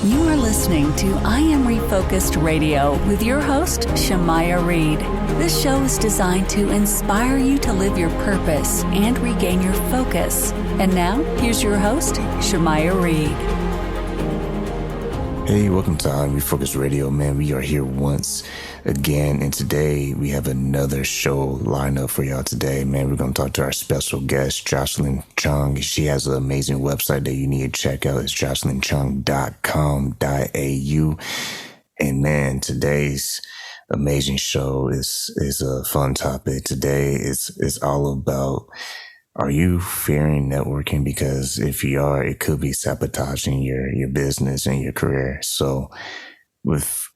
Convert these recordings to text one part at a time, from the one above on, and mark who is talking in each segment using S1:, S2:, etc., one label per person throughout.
S1: You are listening to I Am Refocused Radio with your host, Shamaya Reed. This show is designed to inspire you to live your purpose and regain your focus. And now, here's your host, Shamaya Reed.
S2: Hey, welcome to I Am Refocused Radio, man. We are here once again, and today we have another show lined up for y'all today, man. We're going to talk to our special guest, Jocelyn Chong. She has an amazing website that you need to check out. It's jocelynchong.com.au. And man, today's amazing show is a fun topic. Today is all about, are you fearing networking? Because if you are, it could be sabotaging your business and your career. So with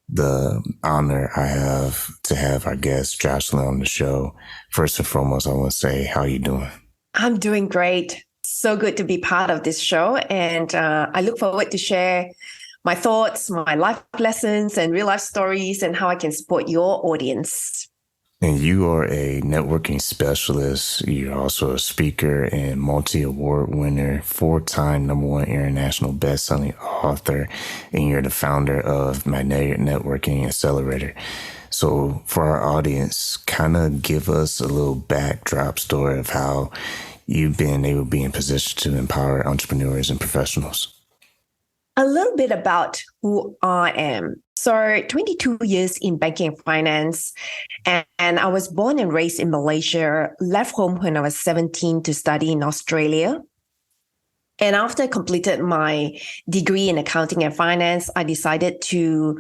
S2: the honor I have to have our guest Jocelyn on the show, first and foremost, I want to say, how are you doing?
S3: I'm doing great. So good to be part of this show. And I look forward to share my thoughts, my life lessons and real life stories and how I can support your audience.
S2: And you are a networking specialist. You're also a speaker and multi-award winner, 4-time #1 international best-selling author, and you're the founder of Magnetic Networking Accelerator. So for our audience, kind of give us a little backdrop story of how you've been able to be in position to empower entrepreneurs and professionals.
S3: A little bit about who I am. So 22 years in banking and finance, and I was born and raised in Malaysia, left home when I was 17 to study in Australia. And after I completed my degree in accounting and finance, I decided to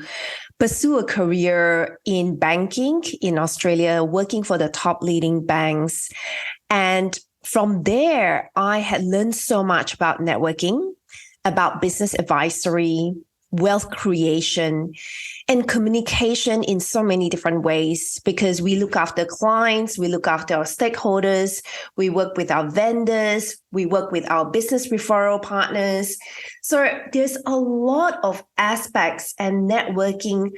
S3: pursue a career in banking in Australia, working for the top leading banks. And from there, I had learned so much about networking, about business advisory, wealth creation, and communication in so many different ways, because we look after clients, we look after our stakeholders, we work with our vendors, we work with our business referral partners. So there's a lot of aspects and networking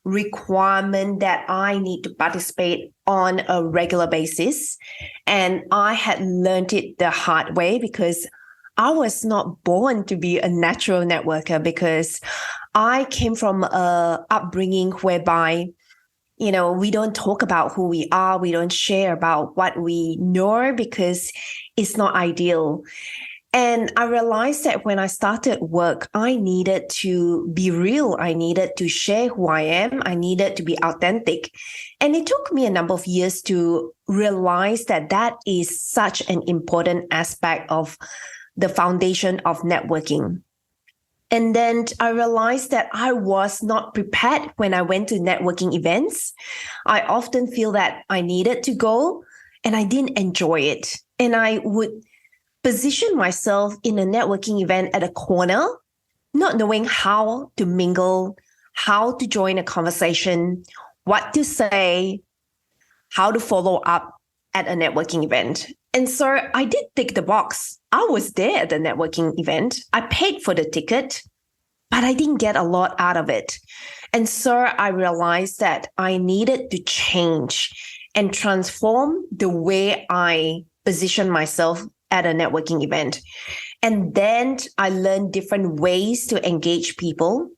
S3: requirement that I need to participate on a regular basis. And I had learned it the hard way because I was not born to be a natural networker, because I came from a upbringing whereby, we don't talk about who we are. We don't share about what we know because it's not ideal. And I realized that when I started work, I needed to be real. I needed to share who I am. I needed to be authentic. And it took me a number of years to realize that that is such an important aspect of the foundation of networking. And then I realized that I was not prepared when I went to networking events. I often feel that I needed to go and I didn't enjoy it. And I would position myself in a networking event at a corner, not knowing how to mingle, how to join a conversation, what to say, how to follow up at a networking event. And so I did tick the box. I was there at the networking event. I paid for the ticket, but I didn't get a lot out of it. And so I realized that I needed to change and transform the way I position myself at a networking event. And then I learned different ways to engage people,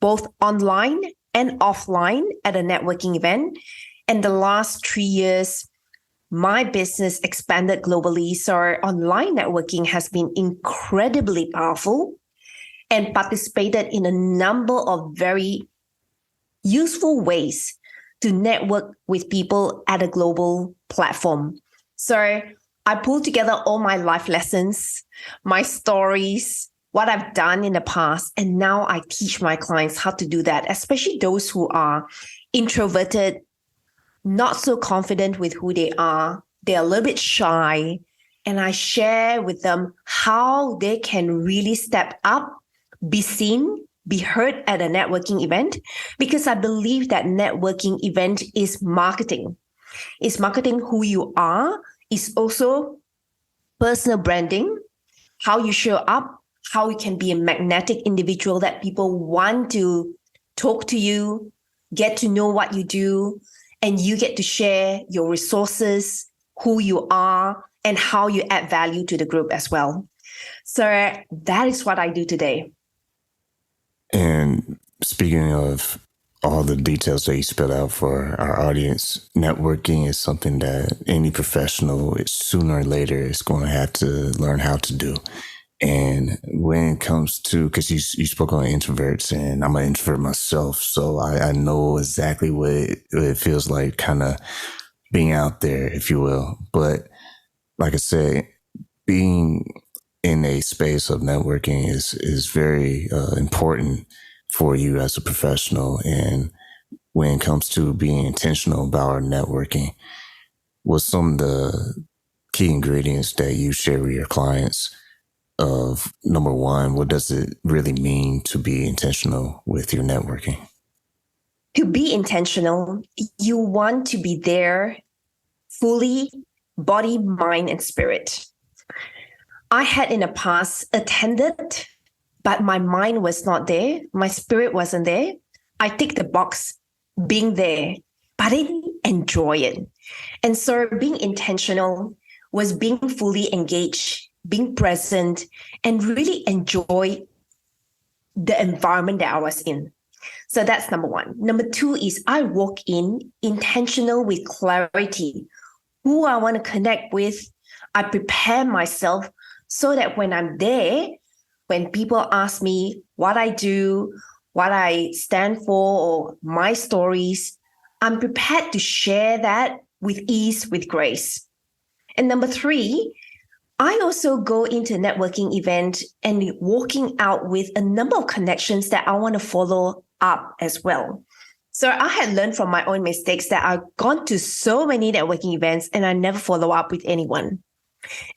S3: both online and offline at a networking event. And the last 3 years, my business expanded globally. So online networking has been incredibly powerful and participated in a number of very useful ways to network with people at a global platform. So I pulled together all my life lessons, my stories, what I've done in the past, and now I teach my clients how to do that, especially those who are introverted, not so confident with who they are. They're a little bit shy. And I share with them how they can really step up, be seen, be heard at a networking event, because I believe that networking event is marketing. It's marketing who you are. It's also personal branding, how you show up, how you can be a magnetic individual that people want to talk to you, get to know what you do, and you get to share your resources, who you are, and how you add value to the group as well. So that is what I do today.
S2: And speaking of all the details that you spelled out for our audience, networking is something that any professional sooner or later is going to have to learn how to do. And when it comes to, because you spoke on introverts, and I'm an introvert myself, so I know exactly what it feels like, kind of being out there, if you will. But like I said, being in a space of networking is very important for you as a professional. And when it comes to being intentional about our networking, what's some of the key ingredients that you share with your clients of, number one, what does it really mean to be intentional with your networking?
S3: To be intentional, you want to be there fully, body, mind, and spirit. I had in the past attended, but my mind was not there. My spirit wasn't there. I ticked the box being there, but I didn't enjoy it. And so being intentional was being fully engaged, being present, and really enjoy the environment that I was in. So that's number one. Number two is I walk in intentional with clarity, who I want to connect with. I prepare myself so that when I'm there, when people ask me what I do, what I stand for, or my stories, I'm prepared to share that with ease, with grace. And number three, I also go into a networking event and walking out with a number of connections that I want to follow up as well. So I had learned from my own mistakes that I've gone to so many networking events and I never follow up with anyone.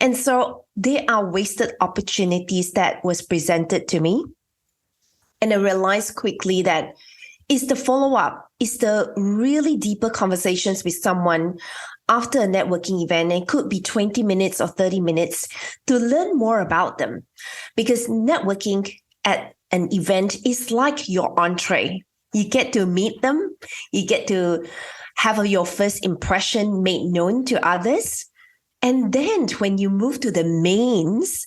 S3: And so there are wasted opportunities that was presented to me. And I realized quickly that it's the follow-up, it's the really deeper conversations with someone after a networking event. It could be 20 minutes or 30 minutes to learn more about them. Because networking at an event is like your entree. You get to meet them. You get to have your first impression made known to others. And then when you move to the mains,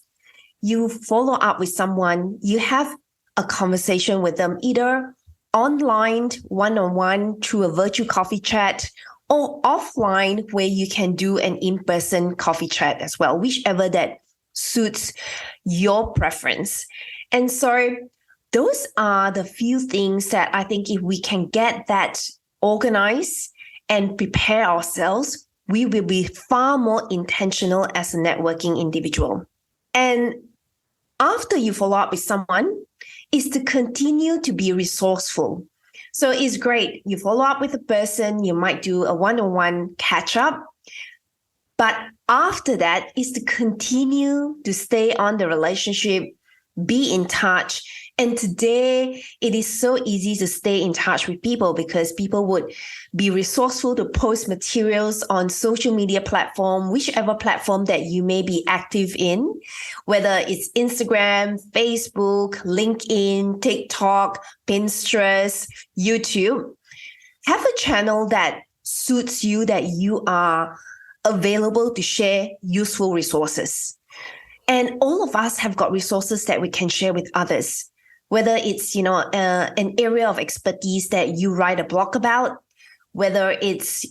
S3: you follow up with someone, you have a conversation with them, either online, one-on-one, through a virtual coffee chat, or offline where you can do an in-person coffee chat as well, whichever that suits your preference. And so those are the few things that I think if we can get that organized and prepare ourselves, we will be far more intentional as a networking individual. And after you follow up with someone, is to continue to be resourceful. So it's great. You follow up with a person, you might do a one-on-one catch up. But after that is to continue to stay on the relationship, be in touch. And today it is so easy to stay in touch with people because people would be resourceful to post materials on social media platform, whichever platform that you may be active in, whether it's Instagram, Facebook, LinkedIn, TikTok, Pinterest, YouTube. Have a channel that suits you, that you are available to share useful resources. And all of us have got resources that we can share with others, whether it's, an area of expertise that you write a blog about, whether it's,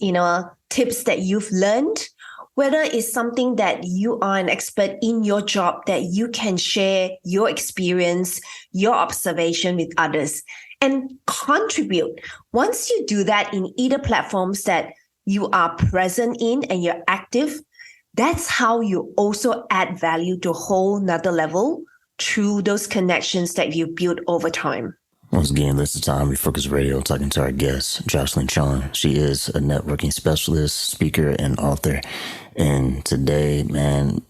S3: tips that you've learned, whether it's something that you are an expert in your job that you can share your experience, your observation with others and contribute. Once you do that in either platforms that you are present in and you're active, that's how you also add value to a whole nother level through those connections that you build over time.
S2: Once again, this is Time Refocus Radio, talking to our guest, Jocelyn Chong. She is a networking specialist, speaker, and author. And today, man,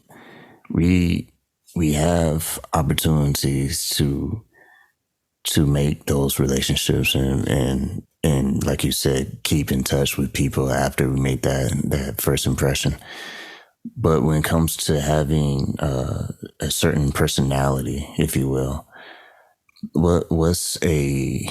S2: we have opportunities to make those relationships and like you said, keep in touch with people after we make that first impression. But when it comes to having a certain personality, if you will, what's a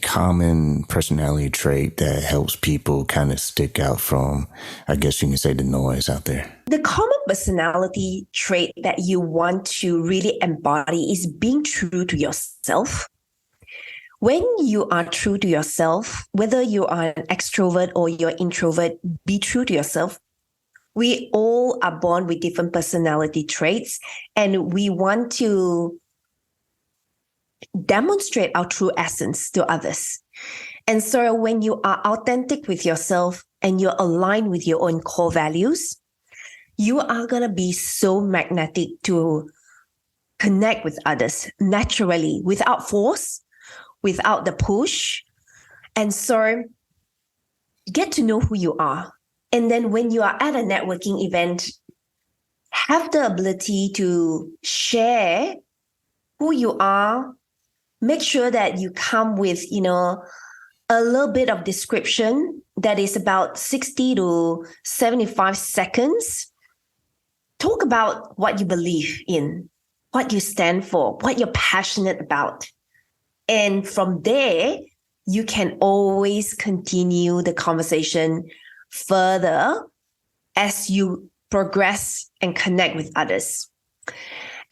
S2: common personality trait that helps people kind of stick out from, I guess you can say, the noise out there?
S3: The common personality trait that you want to really embody is being true to yourself. When you are true to yourself, whether you are an extrovert or you're introvert, be true to yourself. We all are born with different personality traits, and we want to demonstrate our true essence to others. And so when you are authentic with yourself and you're aligned with your own core values, you are going to be so magnetic to connect with others naturally, without force, without the push. And so get to know who you are. And then when you are at a networking event, have the ability to share who you are. Make sure that you come with, a little bit of description that is about 60 to 75 seconds. Talk about what you believe in, what you stand for, what you're passionate about. And from there, you can always continue the conversation further as you progress and connect with others.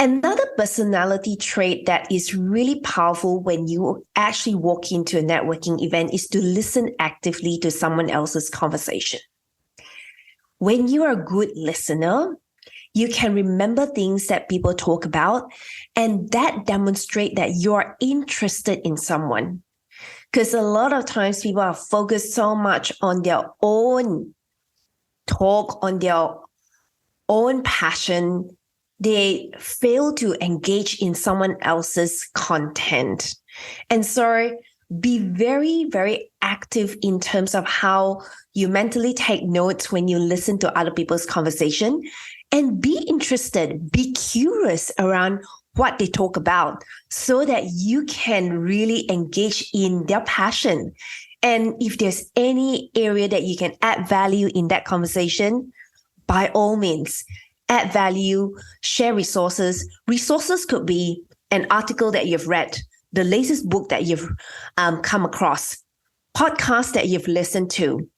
S3: Another personality trait that is really powerful when you actually walk into a networking event is to listen actively to someone else's conversation. When you are a good listener, you can remember things that people talk about, and that demonstrates that you're interested in someone. Because a lot of times people are focused so much on their own talk, on their own passion, they fail to engage in someone else's content. And so be very, very active in terms of how you mentally take notes when you listen to other people's conversation, and be interested, be curious around what they talk about so that you can really engage in their passion. And if there's any area that you can add value in that conversation, by all means, add value, share resources. Resources could be an article that you've read, the latest book that you've come across, podcasts that you've listened to,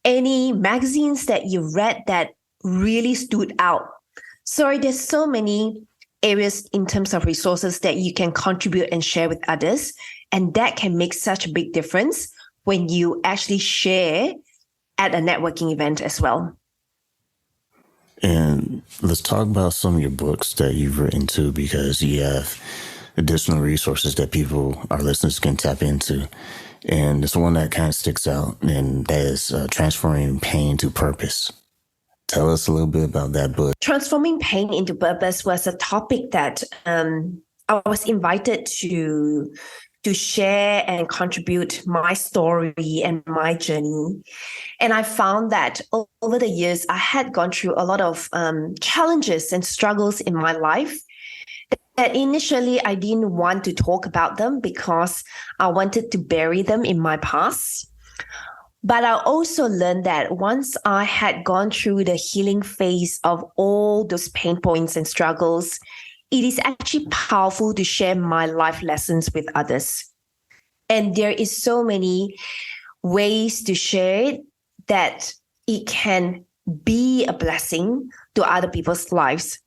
S3: any magazines that you've read that really stood out. So there's so many areas in terms of resources that you can contribute and share with others. And that can make such a big difference when you actually share at a networking event as well.
S2: And let's talk about some of your books that you've written too, because you have additional resources that our listeners can tap into. And there's one that kind of sticks out, and that is Transforming Pain to Purpose. Tell us a little bit about that book.
S3: Transforming Pain into Purpose was a topic that I was invited to share and contribute my story and my journey. And I found that over the years, I had gone through a lot of challenges and struggles in my life that initially I didn't want to talk about them because I wanted to bury them in my past. But I also learned that once I had gone through the healing phase of all those pain points and struggles, it is actually powerful to share my life lessons with others. And there is so many ways to share it that it can be a blessing to other people's lives.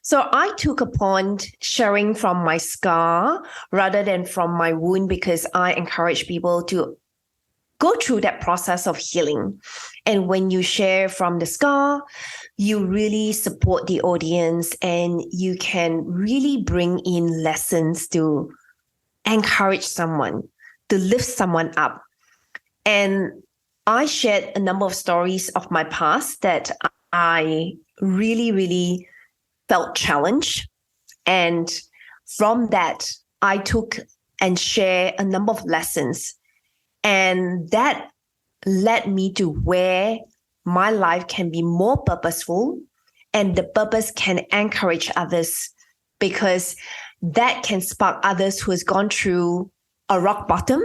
S3: So I took upon sharing from my scar rather than from my wound, because I encourage people to go through that process of healing. And when you share from the scar, you really support the audience and you can really bring in lessons to encourage someone, to lift someone up. And I shared a number of stories of my past that I really, really felt challenged. And from that, I took and shared a number of lessons. And that led me to where my life can be more purposeful, and the purpose can encourage others, because that can spark others who has gone through a rock bottom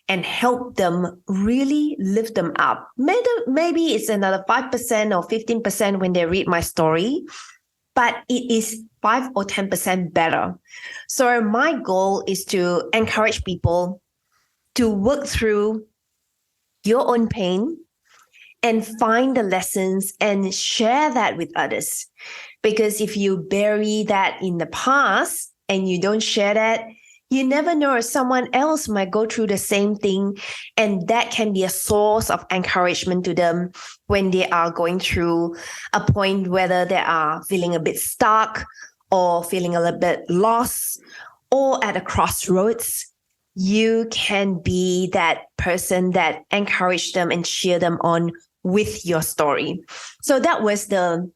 S3: and help them really lift them up. Maybe it's another 5% or 15% when they read my story, but it is 5 or 10% better. So my goal is to encourage people to work through your own pain and find the lessons and share that with others. Because if you bury that in the past and you don't share that, You never know if someone else might go through the same thing, and that can be a source of encouragement to them when they are going through a point, whether they are feeling a bit stuck or feeling a little bit lost or at a crossroads. You can be that person that encourage them and cheer them on with your story. So that was the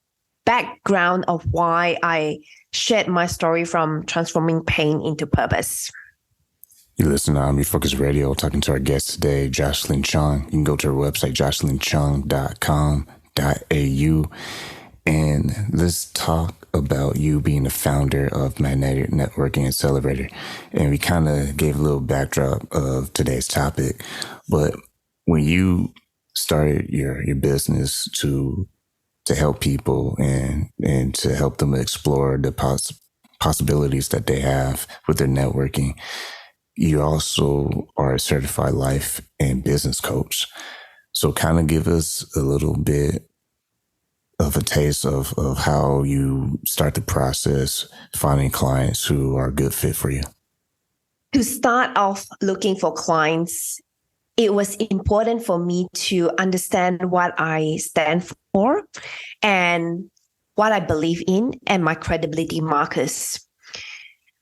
S3: background of why I shared my story from transforming pain into purpose.
S2: You listen to Refocus Radio, talking to our guest today, Jocelyn Chong. You can go to her website, jocelynchong.com.au, and let's talk about you being the founder of Magnetic Networking Accelerator. And we kind of gave a little backdrop of today's topic, but when you started your business to help people and to help them explore the possibilities that they have with their networking, you also are a certified life and business coach. So kind of give us a little bit of a taste of how you start the process finding clients who are a good fit for you.
S3: To start off looking for clients, it was important for me to understand what I stand for and what I believe in and my credibility markers.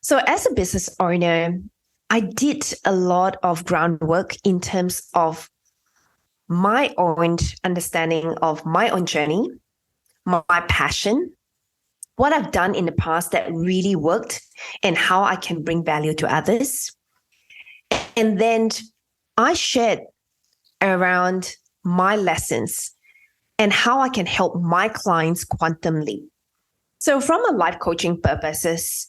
S3: So as a business owner, I did a lot of groundwork in terms of my own understanding of my own journey, my passion, what I've done in the past that really worked, and how I can bring value to others. And then I shared around my lessons and how I can help my clients quantum leap. So from a life coaching purposes,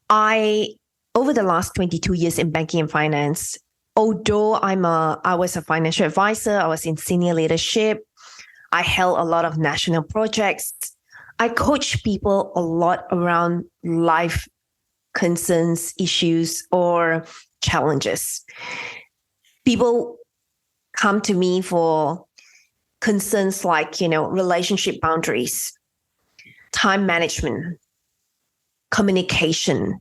S3: over the last 22 years in banking and finance, although I was a financial advisor, I was in senior leadership, I held a lot of national projects, I coach people a lot around life concerns, issues, or challenges. People come to me for concerns like, relationship boundaries, time management, communication,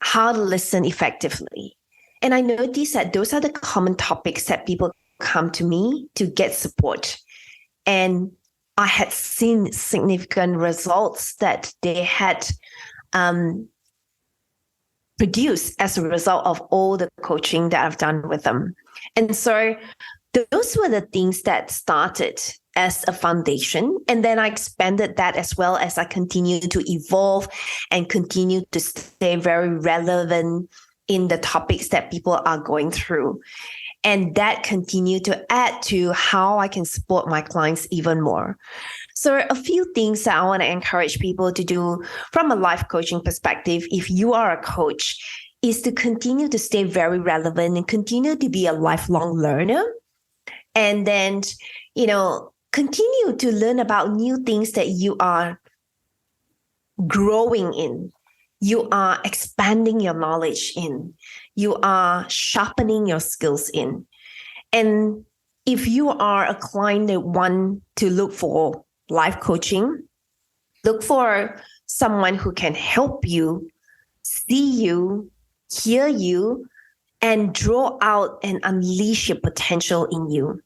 S3: how to listen effectively. And I noticed that those are the common topics that people come to me to get support. And I had seen significant results that they had produced as a result of all the coaching that I've done with them. And so those were the things that started as a foundation. And then I expanded that as well as I continued to evolve and continue to stay very relevant in the topics that people are going through. And that continued to add to how I can support my clients even more. So a few things that I want to encourage people to do from a life coaching perspective, if you are a coach, is to continue to stay very relevant and continue to be a lifelong learner. And then, continue to learn about new things that you are growing in. You are expanding your knowledge in. You are sharpening your skills in. And if you are a client that want to look for life coaching, look for someone who can help you, see you, hear you, and draw out and unleash your potential in you.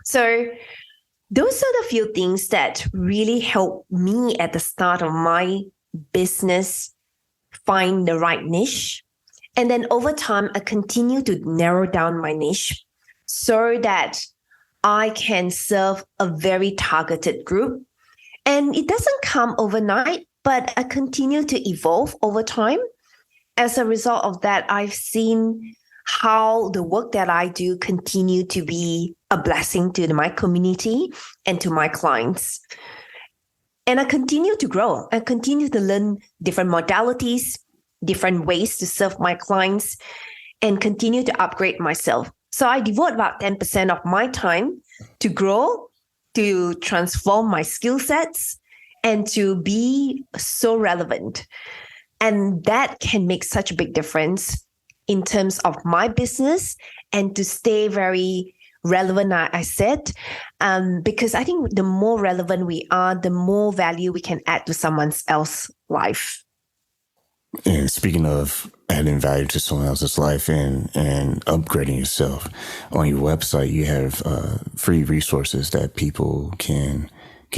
S3: So those are the few things that really helped me at the start of my business find the right niche. And then over time, I continue to narrow down my niche so that I can serve a very targeted group. And it doesn't come overnight, but I continue to evolve over time. As a result of that, I've seen how the work that I do continue to be a blessing to my community and to my clients. And I continue to grow. I continue to learn different modalities, different ways to serve my clients, and continue to upgrade myself. So I devote about 10% of my time to grow, to transform my skill sets, and to be so relevant. And that can make such a big difference in terms of my business and to stay very relevant, I said, because I think the more relevant we are, the more value we can add to someone else's life.
S2: And speaking of adding value to someone else's life and upgrading yourself, on your website you have free resources that people can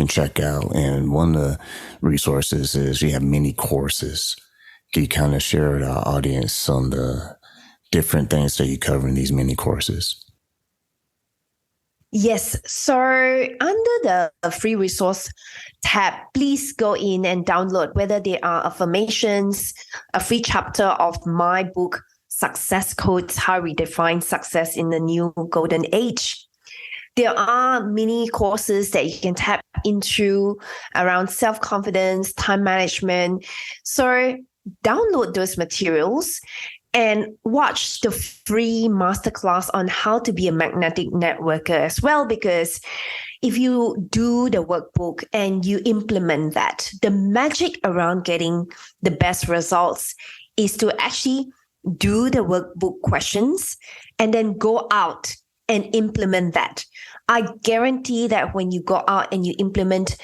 S2: check out. And one of the resources is you have mini courses. Can you kind of share with our audience some of the different things that you cover in these mini courses?
S3: Yes. So under the free resource tab, please go in and download whether they are affirmations, a free chapter of my book, Success Codes, How We Define Success in the New Golden Age. There are mini courses that you can tap into around self-confidence, time management. So download those materials and watch the free masterclass on how to be a magnetic networker as well, because if you do the workbook and you implement that, the magic around getting the best results is to actually do the workbook questions and then go out and implement that. I guarantee that when you go out and you implement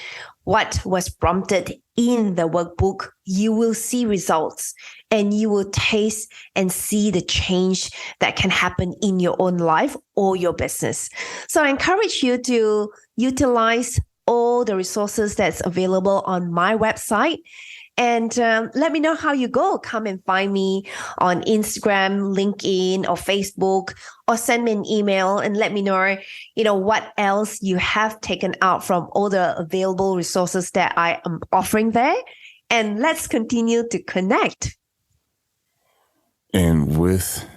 S3: what was prompted in the workbook, you will see results and you will taste and see the change that can happen in your own life or your business. So I encourage you to utilize all the resources that's available on my website. And let me know how you go. Come and find me on Instagram, LinkedIn, or Facebook, or send me an email and let me know, what else you have taken out from all the available resources that I am offering there. And let's continue to connect.
S2: And with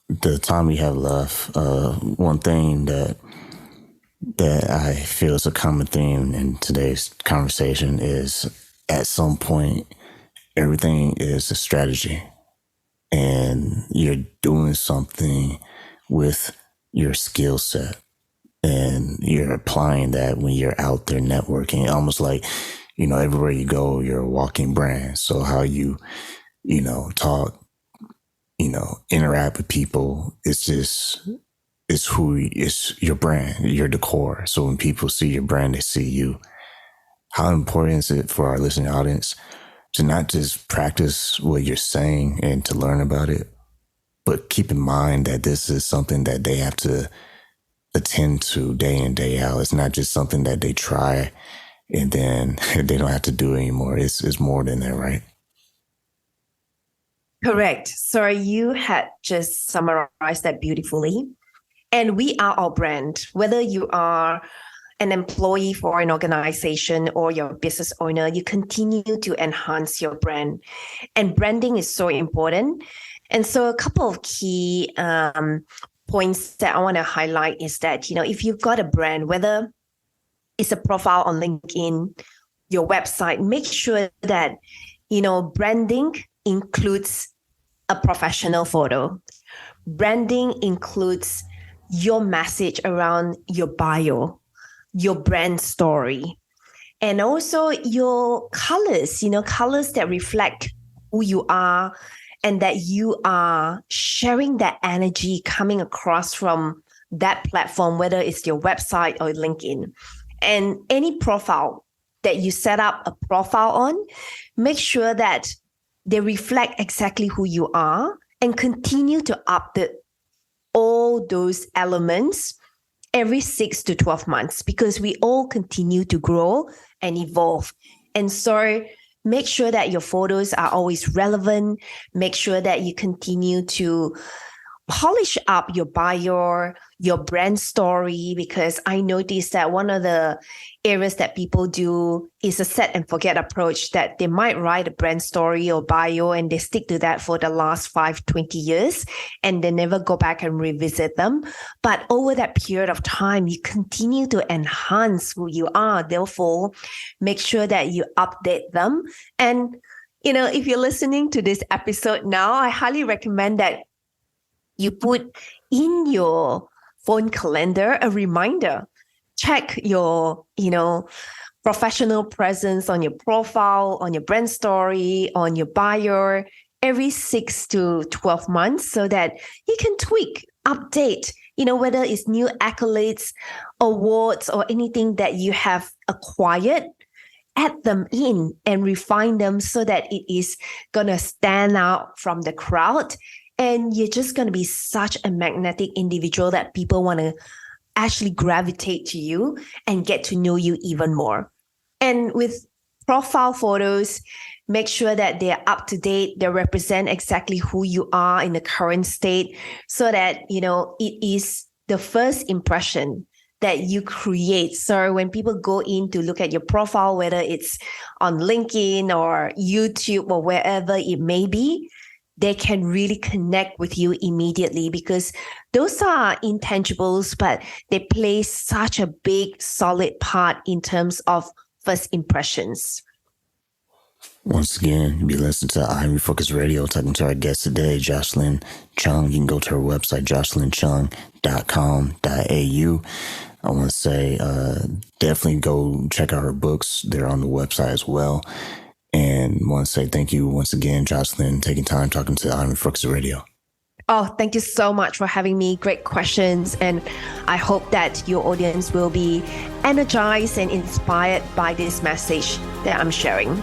S2: the time we have left, one thing that I feel is a common theme in today's conversation is, at some point, everything is a strategy, and you're doing something with your skill set and you're applying that when you're out there networking, almost like, everywhere you go, you're a walking brand. So how you, talk, interact with people, it's your brand, your decor. So when people see your brand, they see you. How important is it for our listening audience to not just practice what you're saying and to learn about it, but keep in mind that this is something that they have to attend to day in, day out. It's not just something that they try and then they don't have to do it anymore. It's more than that, right?
S3: Correct. So you had just summarized that beautifully. And we are our brand, whether you are an employee for an organization or your business owner, you continue to enhance your brand. And branding is so important. And so a couple of key points that I want to highlight is that, if you've got a brand, whether it's a profile on LinkedIn, your website, make sure that, branding includes a professional photo. Branding includes your message around your bio, your brand story, and also your colors, colors that reflect who you are and that you are sharing that energy coming across from that platform, whether it's your website or LinkedIn. And any profile that you set up a profile on, make sure that they reflect exactly who you are and continue to update all those elements every 6 to 12 months, because we all continue to grow and evolve. And so make sure that your photos are always relevant. Make sure that you continue to polish up your bio, your brand story, because I noticed that one of the areas that people do is a set and forget approach, that they might write a brand story or bio and they stick to that for the last 20 years and they never go back and revisit them. But over that period of time, you continue to enhance who you are. Therefore, make sure that you update them. And, if you're listening to this episode now, I highly recommend that you put in your phone calendar a reminder. Check your, professional presence on your profile, on your brand story, on your bio every 6 to 12 months so that you can tweak, update, whether it's new accolades, awards, or anything that you have acquired. add them in and refine them so that it is going to stand out from the crowd. And you're just going to be such a magnetic individual that people want to actually gravitate to you and get to know you even more. And with profile photos, make sure that they're up to date. They represent exactly who you are in the current state so that, it is the first impression that you create. So when people go in to look at your profile, whether it's on LinkedIn or YouTube or wherever it may be, they can really connect with you immediately because those are intangibles, but they play such a big, solid part in terms of first impressions.
S2: Once again, you'll be listening to I Am Refocused Radio, talking to our guest today, Jocelyn Chong. You can go to her website, jocelynchong.com.au. I want to say definitely go check out her books. They're on the website as well. And I want to say thank you once again, Jocelyn, taking time talking to I Am Refocused Radio.
S3: Oh, thank you so much for having me. Great questions. And I hope that your audience will be energized and inspired by this message that I'm sharing.